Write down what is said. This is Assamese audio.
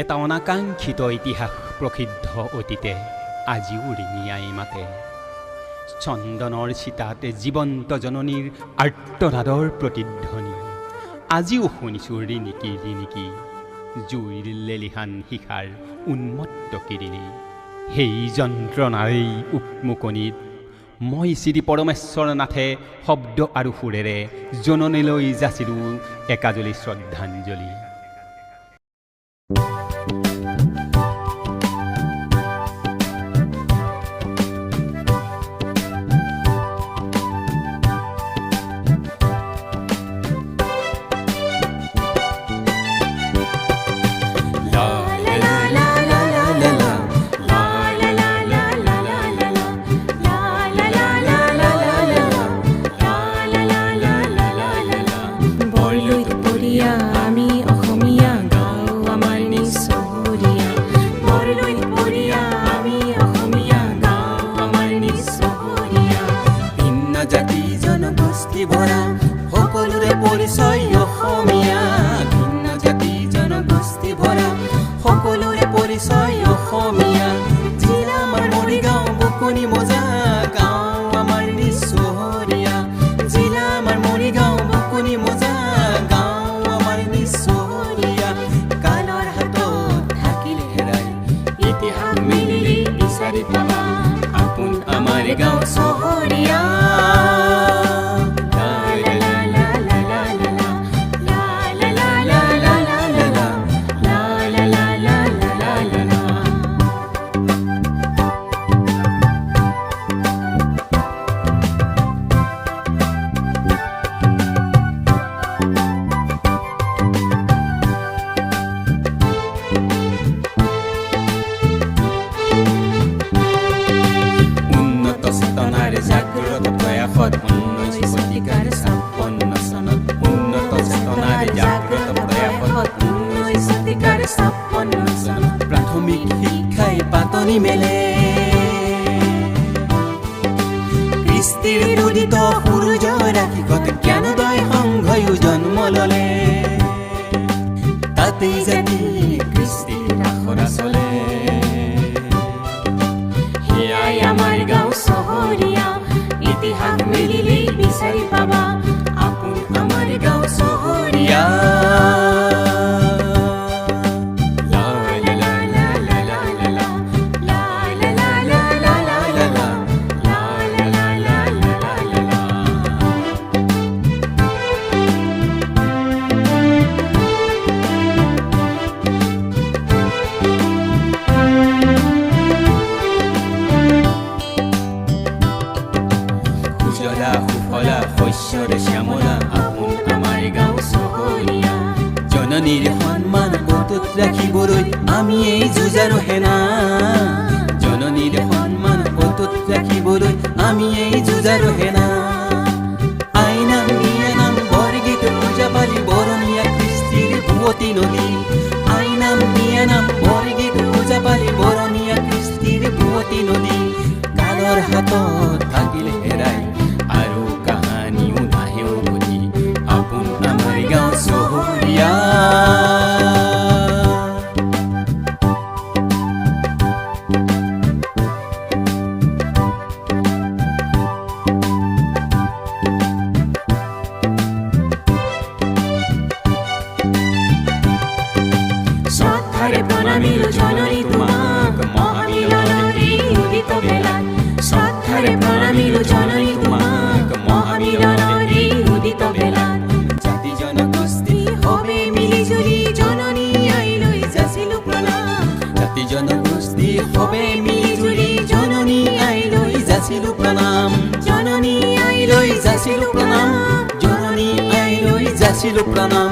এটা অনাকাংক্ষিত ইতিহাস প্ৰসিদ্ধ অতীতে আজিও ৰিঙিয়াই মাতে। চন্দনৰ চিতাতে জীৱন্ত জননীৰ আৰ্তনাদৰ প্ৰতিধ্বনি আজিও শুনিছোঁ ৰিণিকি ৰিণিকি জুইৰ লেলিহান শিখাৰ উন্মত্ত কিৰিণী। সেই যন্ত্ৰণাৰেই উকমুকনিত মই শ্ৰী পৰমেশ্বৰ নাথে শব্দ আৰু সুৰেৰে জননীলৈ যাচিলোঁ একাজলি শ্ৰদ্ধাঞ্জলি। সকলোৰে পৰিচয় অসমীয়া, ভিন্ন জাতি জনগোষ্ঠী ভৰা সকলোৰে পৰিচয় অসমীয়া। জিলা আমাৰ মৰিগাঁও বকনি মজা গাঁও আমাৰ নিচহৰীয়া। জিলা আমাৰ মৰিগাঁও বকনি মজা গাঁও আমাৰ নিচহৰীয়া। কালৰ হাতত থাকিলে হেৰাই ইতিহাস মিলি বিচাৰি পাবা আপোন আমাৰ গাঁও চহৰীয়া। জাগ্ৰত প্ৰয়াসত 19 শতিকাৰ 56 চনত উন্নত চেতনাৰে জাগ্ৰত প্ৰয়াসত 19 শতিকাৰ 56 চনত প্ৰাথমিক শিক্ষাই পাতনি মেলে কৃষ্টিৰ উদিত সূৰ্য ৰাশিকত জ্ঞানোদয় সংঘয়ো জন্ম ললে। তাতেই জাতি কৃষ্টিৰ আখৰা চলে। সেয়াই আমাৰ গাঁও চহৰীয়া, ইতিহাস মিলিলে বিচাৰি পাবা আপোন আমাৰ গাঁও চহৰীয়া। সুফলা শস্যৰে শ্যামলা আপোন আমাৰ গাঁও চহৰীয়া। জননীৰ সন্মান অটুট ৰাখিবলৈ আমি এই যুঁজাৰু সেনা। জননীৰ সন্মান অটুট ৰাখিবলৈ আমি এই যুঁজাৰু সেনা। আইনাম বিয়ানাম বৰগীত পূজাপালি বৰণীয়া কৃষ্টিৰ বুৱতী নদী। আইনাম বিয়ানাম বৰগীত পূজাপালি বৰণীয়া কৃষ্টিৰ বুৱতী নদী। কালৰ হাতত থাকিলে হেৰাই আৰু কাহানিও নাহেও বুজি আপোন আমাৰ গাঁও চহৰীয়া। শ্ৰদ্ধাৰে প্ৰণামিলো জননী তোমাক মহামিলনৰ এই উদিত বেলাত। শ্ৰদ্ধাৰে প্ৰণামিলো জননী তোমাক মহামিলনৰ এই উদিত বেলাত। জাতি জনগোষ্ঠী সবে মিলি জুলি জননী আইলৈ যাচিলো প্ৰণাম। জাতি জনগোষ্ঠী সবে মিলি জুলি জননী আইলৈ যাচিলো প্ৰণাম। জননী আইলৈ যাচিলো প্ৰণাম। জননী আইলৈ যাচিলো প্ৰণাম।